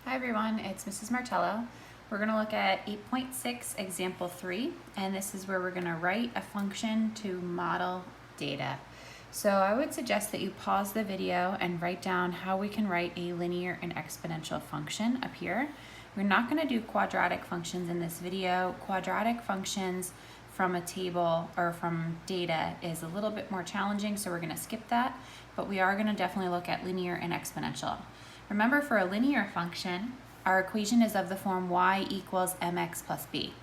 Hi everyone, it's Mrs. Martello. We're going to look at 8.6 example 3, and this is where we're going to write a function to model data. So I would suggest that you pause the video and write down how we can write a linear and exponential function up here. We're not going to do quadratic functions in this video. Quadratic functions from a table or from data is a little bit more challenging, so we're going to skip that, but we are going to definitely look at linear and exponential. Remember, for a linear function, our equation is of the form y equals mx plus b.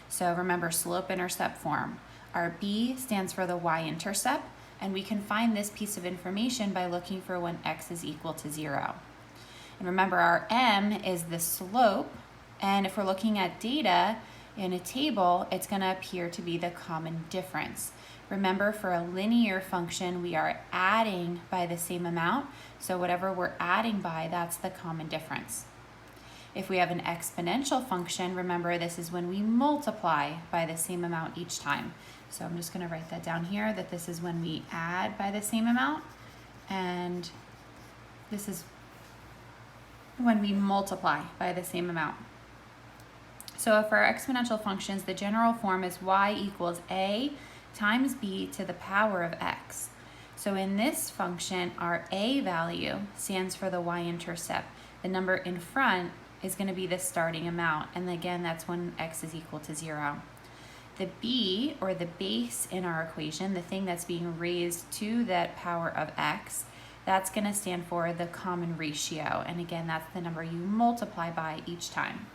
So remember, slope-intercept form. Our b stands for the y-intercept, and we can find this piece of information by looking for when x is equal to 0. And remember, our m is the slope, and if we're looking at data in a table, it's going to appear to be the common difference. Remember, for a linear function, we are adding by the same amount, so whatever we're adding by, that's the common difference. If we have an exponential function, remember, this is when we multiply by the same amount each time. So I'm just going to write that down here, that this is when we add by the same amount, and this is when we multiply by the same amount. So for our exponential functions, the general form is y equals a times b to the power of x. So in this function, our a value stands for the y-intercept. The number in front is going to be the starting amount, and again, that's when x is equal to 0. The b, or the base in our equation, the thing that's being raised to that power of x, that's going to stand for the common ratio, and again, that's the number you multiply by each time.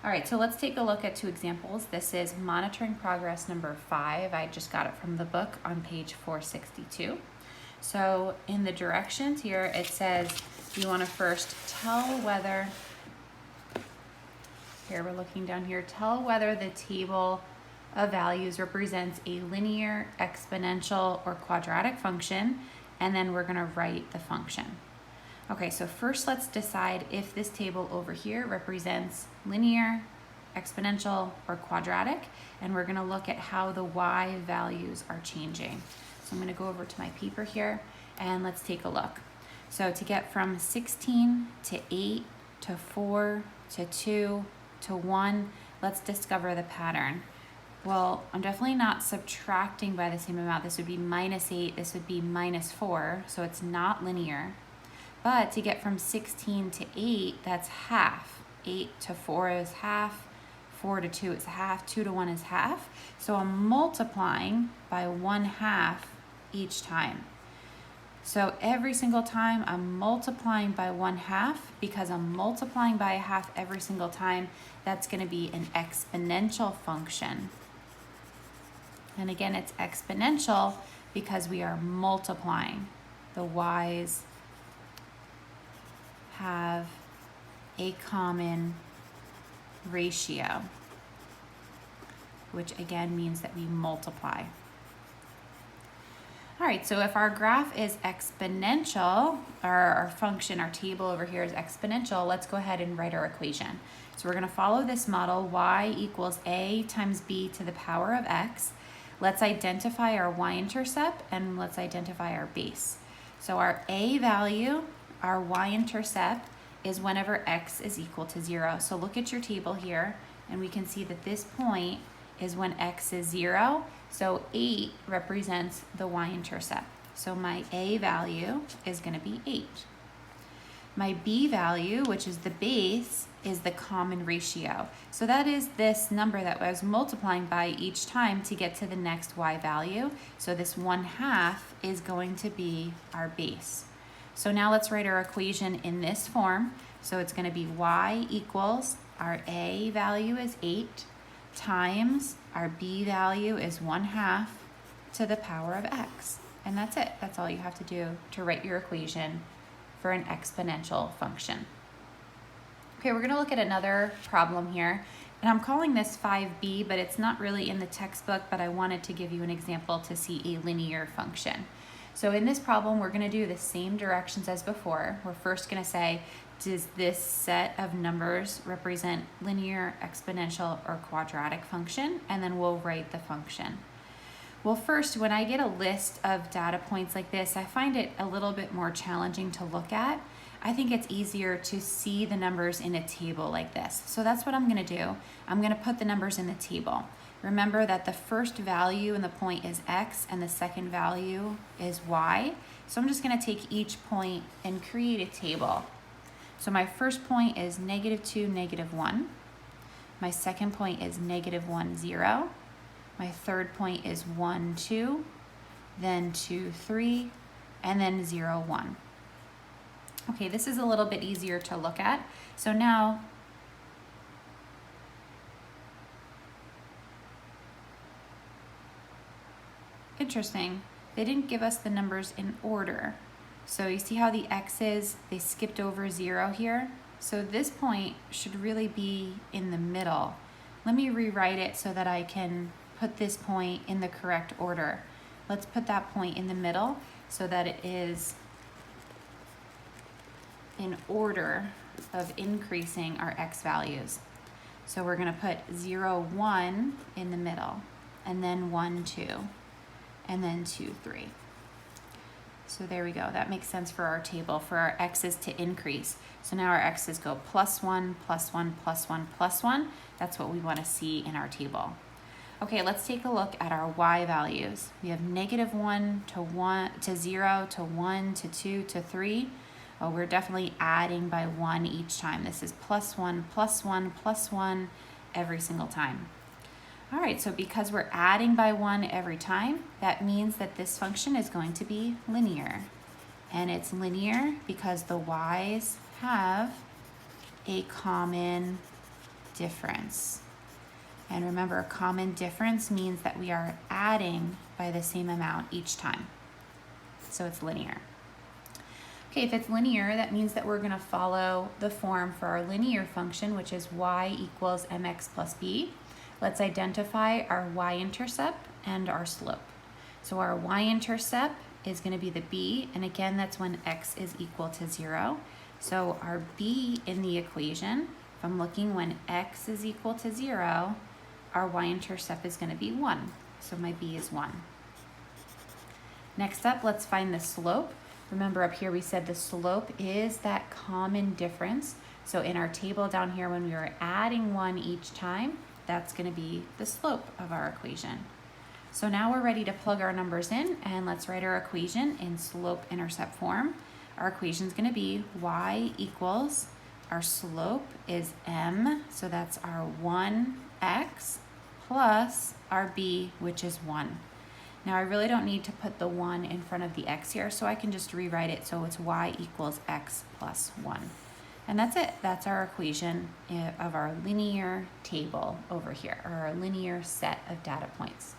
All right, so let's take a look at two examples. This is monitoring progress number 5. I just got it from the book on page 462. So in the directions here, it says you want to first tell whether, here we're looking down here, tell whether the table of values represents a linear, exponential, or quadratic function, and then we're going to write the function. Okay, so first let's decide if this table over here represents linear, exponential, or quadratic, and we're going to look at how the y values are changing. So I'm going to go over to my paper here, and let's take a look. So to get from 16 to 8 to 4 to 2 to 1, let's discover the pattern. Well, I'm definitely not subtracting by the same amount. This would be minus 8, this would be minus 4, so it's not linear. But to get from 16 to 8, that's half. 8 to 4 is half, 4 to 2 is half, 2 to 1 is half. So I'm multiplying by 1/2 each time. So every single time I'm multiplying by 1/2, because I'm multiplying by a half every single time, that's going to be an exponential function. And again, it's exponential because we are multiplying. The y's have a common ratio, which again means that we multiply. All right, so if our graph is exponential, or our function, our table over here is exponential, let's go ahead and write our equation. So we're going to follow this model, y equals a times b to the power of x. Let's identify our y-intercept, and let's identify our base. So our a value, our y-intercept, is whenever x is equal to 0. So look at your table here, and we can see that this point is when x is 0. So 8 represents the y-intercept. So my a value is going to be 8. My b value, which is the base, is the common ratio. So that is this number that I was multiplying by each time to get to the next y value. So this 1/2 is going to be our base. So now let's write our equation in this form. So it's going to be y equals, our a value is 8, times our b value is 1/2 to the power of x. And that's it. That's all you have to do to write your equation for an exponential function. Okay, we're going to look at another problem here. And I'm calling this 5b, but it's not really in the textbook, but I wanted to give you an example to see a linear function. So in this problem, we're going to do the same directions as before. We're first going to say, does this set of numbers represent linear, exponential, or quadratic function? And then we'll write the function. Well, first, when I get a list of data points like this, I find it a little bit more challenging to look at. I think it's easier to see the numbers in a table like this. So that's what I'm gonna do. I'm gonna put the numbers in the table. Remember that the first value in the point is x and the second value is y. So I'm just gonna take each point and create a table. So my first point is -2, -1. My second point is -1, 0. My third point is 1, 2, then 2, 3, and then 0, 1. Okay, this is a little bit easier to look at. So now, interesting, they didn't give us the numbers in order. So you see how the x's, they skipped over 0 here? So this point should really be in the middle. Let me rewrite it so that I can put this point in the correct order. Let's put that point in the middle so that it is in order of increasing our x values. So we're gonna put 0, 1 in the middle, and then 1, 2, and then 2, 3. So there we go. That makes sense for our table, for our x's to increase. So now our x's go +1, +1, +1, +1. That's what we want to see in our table. Okay, let's take a look at our y values. We have -1 to 1 to 0 to 1 to 2 to 3. Oh, we're definitely adding by 1 each time. This is +1, +1, +1 every single time. All right, so because we're adding by 1 every time, that means that this function is going to be linear. And it's linear because the y's have a common difference. And remember, a common difference means that we are adding by the same amount each time. So it's linear. Okay, if it's linear, that means that we're gonna follow the form for our linear function, which is y equals mx plus b. Let's identify our y-intercept and our slope. So our y-intercept is going to be the b, and again, that's when x is equal to 0. So our b in the equation, if I'm looking when x is equal to 0, our y-intercept is going to be 1. So my b is 1. Next up, let's find the slope. Remember up here we said the slope is that common difference. So in our table down here, when we were adding 1 each time, that's going to be the slope of our equation. So now we're ready to plug our numbers in, and let's write our equation in slope-intercept form. Our equation is going to be y equals, our slope is m, so that's our 1x plus our b, which is 1. Now I really don't need to put the 1 in front of the x here, so I can just rewrite it so it's y equals x plus 1. And that's it. That's our equation of our linear table over here, or our linear set of data points.